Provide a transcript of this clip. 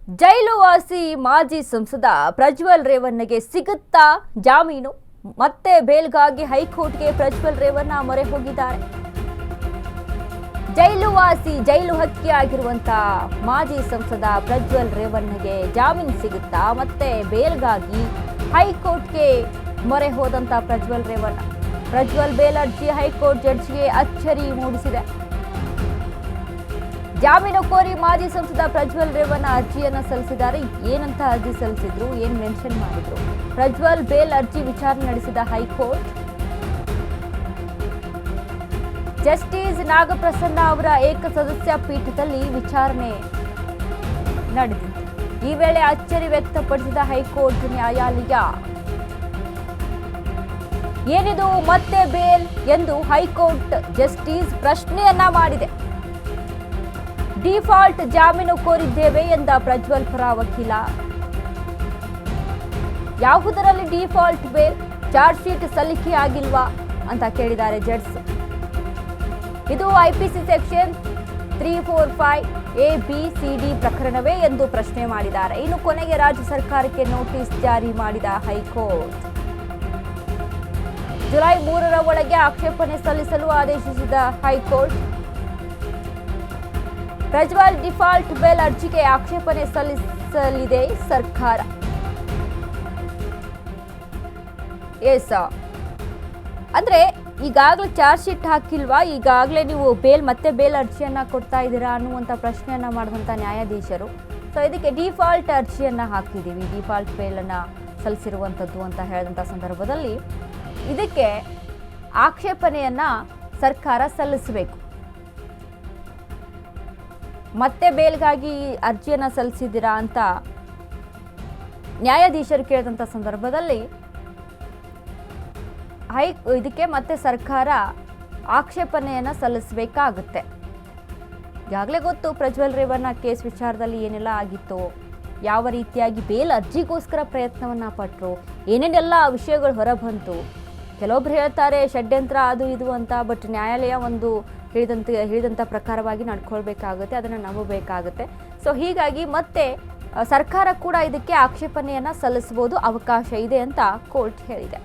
ಜೈಲುವಾಸಿ ಮಾಜಿ ಸಂಸದ ಪ್ರಜ್ವಲ್ ರೇವಣ್ಣಗೆ ಸಿಗುತ್ತಾ ಜಾಮೀನು? ಮತ್ತೆ ಬೇಲ್ಗಾಗಿ ಹೈಕೋರ್ಟ್ಗೆ ಪ್ರಜ್ವಲ್ ರೇವಣ್ಣ ಮೊರೆ ಹೋಗಿದ್ದಾರೆ. ಜೈಲುವಾಸಿ ಜೈಲು ಹಕ್ಕಿ ಆಗಿರುವಂತಹ ಮಾಜಿ ಸಂಸದ ಪ್ರಜ್ವಲ್ ರೇವಣ್ಣಗೆ ಜಾಮೀನು ಸಿಗುತ್ತಾ? ಮತ್ತೆ ಬೇಲ್ಗಾಗಿ ಹೈಕೋರ್ಟ್ಗೆ ಮೊರೆ ಹೋದಂತ ಪ್ರಜ್ವಲ್ ರೇವಣ್ಣ. ಪ್ರಜ್ವಲ್ ಬೇಲ್ ಅರ್ಜಿ ಹೈಕೋರ್ಟ್ ಜಡ್ಜ್ಗೆ ಅಚ್ಚರಿ ಮೂಡಿಸಿದೆ. ಜಾಮೀನು ಕೋರಿ ಮಾಜಿ ಸಂಸದ ಪ್ರಜ್ವಲ್ ರೇವಣ್ಣ ಅರ್ಜಿಯನ್ನು ಸಲ್ಲಿಸಿದ್ದಾರೆ. ಏನಂತ ಅರ್ಜಿ ಸಲ್ಲಿಸಿದ್ರು, ಏನ್ ಮೆನ್ಷನ್ ಮಾಡಿದ್ರು? ಪ್ರಜ್ವಲ್ ಬೇಲ್ ಅರ್ಜಿ ವಿಚಾರಣೆ ನಡೆಸಿದ ಹೈಕೋರ್ಟ್ ಜಸ್ಟಿಸ್ ನಾಗಪ್ರಸನ್ನ ಅವರ ಏಕಸದಸ್ಯ ಪೀಠದಲ್ಲಿ ವಿಚಾರಣೆ ನಡೆದಿದೆ. ಈ ವೇಳೆ ಅಚ್ಚರಿ ವ್ಯಕ್ತಪಡಿಸಿದ ಹೈಕೋರ್ಟ್ ನ್ಯಾಯಾಲಯ, ಏನಿದು ಮತ್ತೆ ಬೇಲ್ ಎಂದು ಹೈಕೋರ್ಟ್ ಜಸ್ಟಿಸ್ ಪ್ರಶ್ನೆಯನ್ನ ಮಾಡಿದೆ. ಡಿಫಾಲ್ಟ್ ಜಾಮೀನು ಕೋರಿದ್ದೇವೆ ಎಂದ ಪ್ರಜ್ವಲ್ ಪರ ವಕೀಲ. ಯಾವುದರಲ್ಲಿ ಡಿಫಾಲ್ಟ್ ಬೇಲ್? ಚಾರ್ಜ್ ಶೀಟ್ ಸಲ್ಲಿಕೆ ಆಗಿಲ್ವಾ ಅಂತ ಕೇಳಿದ್ದಾರೆ ಜಡ್ಜ್. ಇದು ಐಪಿಸಿ ಸೆಕ್ಷನ್ 345 ABCD ಪ್ರಕರಣವೇ ಎಂದು ಪ್ರಶ್ನೆ ಮಾಡಿದ್ದಾರೆ. ಇನ್ನು ಕೊನೆಗೆ ರಾಜ್ಯ ಸರ್ಕಾರಕ್ಕೆ ನೋಟಿಸ್ ಜಾರಿ ಮಾಡಿದ ಹೈಕೋರ್ಟ್ ಜುಲೈ 3ರ ಒಳಗೆ ಆಕ್ಷೇಪಣೆ ಸಲ್ಲಿಸಲು ಆದೇಶಿಸಿದ ಹೈಕೋರ್ಟ್ ಪ್ರಜ್ವಲ್ ಡಿಫಾಲ್ಟ್ ಬೇಲ್ ಅರ್ಜಿಗೆ ಆಕ್ಷೇಪಣೆ ಸಲ್ಲಿಸಲಿದೆ ಸರ್ಕಾರ. ಅಂದ್ರೆ ಈಗಾಗಲೇ ಚಾರ್ಜ್ ಶೀಟ್ ಹಾಕಿಲ್ವಾ, ಈಗಾಗಲೇ ನೀವು ಮತ್ತೆ ಬೇಲ್ ಅರ್ಜಿಯನ್ನ ಕೊಡ್ತಾ ಇದ್ದೀರಾ ಅನ್ನುವಂಥ ಪ್ರಶ್ನೆಯನ್ನ ಮಾಡಿದಂಥ ನ್ಯಾಯಾಧೀಶರು, ಸೊ ಇದಕ್ಕೆ ಡಿಫಾಲ್ಟ್ ಅರ್ಜಿಯನ್ನ ಹಾಕಿದ್ದೀವಿ, ಡಿಫಾಲ್ಟ್ ಬೇಲನ್ನು ಸಲ್ಲಿಸಿರುವಂಥದ್ದು ಅಂತ ಹೇಳಿದಂಥ ಸಂದರ್ಭದಲ್ಲಿ ಇದಕ್ಕೆ ಆಕ್ಷೇಪಣೆಯನ್ನ ಸರ್ಕಾರ ಸಲ್ಲಿಸಬೇಕು. ಮತ್ತೆ ಬೇಲ್ಗಾಗಿ ಅರ್ಜಿಯನ್ನ ಸಲ್ಲಿಸಿದ್ದೀರಾ ಅಂತ ನ್ಯಾಯಾಧೀಶರು ಕೇಳಿದಂಥ ಸಂದರ್ಭದಲ್ಲಿ ಇದಕ್ಕೆ ಮತ್ತೆ ಸರ್ಕಾರ ಆಕ್ಷೇಪಣೆಯನ್ನ ಸಲ್ಲಿಸಬೇಕಾಗುತ್ತೆ. ಈಗಾಗಲೇ ಗೊತ್ತು ಪ್ರಜ್ವಲ್ ರೇವಣ್ಣ ಕೇಸ್ ವಿಚಾರದಲ್ಲಿ ಏನೆಲ್ಲ ಆಗಿತ್ತು, ಯಾವ ರೀತಿಯಾಗಿ ಬೇಲ್ ಅರ್ಜಿಗೋಸ್ಕರ ಪ್ರಯತ್ನವನ್ನ ಪಟ್ಟರು, ಏನೇನೆಲ್ಲ ವಿಷಯಗಳು ಹೊರಬಂತು. ಕೆಲವೊಬ್ರು ಹೇಳ್ತಾರೆ ಷಡ್ಯಂತ್ರ ಅದು ಇದು ಅಂತ, ಬಟ್ ನ್ಯಾಯಾಲಯ ಒಂದು ಹೇಳಿದಂಥ ಪ್ರಕಾರವಾಗಿ ನಡ್ಕೊಳ್ಬೇಕಾಗುತ್ತೆ, ಅದನ್ನು ನಂಬಬೇಕಾಗುತ್ತೆ. ಸೊ ಹೀಗಾಗಿ ಮತ್ತೆ ಸರ್ಕಾರ ಕೂಡ ಇದಕ್ಕೆ ಆಕ್ಷೇಪಣೆಯನ್ನು ಸಲ್ಲಿಸಬಹುದು, ಅವಕಾಶ ಇದೆ ಅಂತ ಕೋರ್ಟ್ ಹೇಳಿದೆ.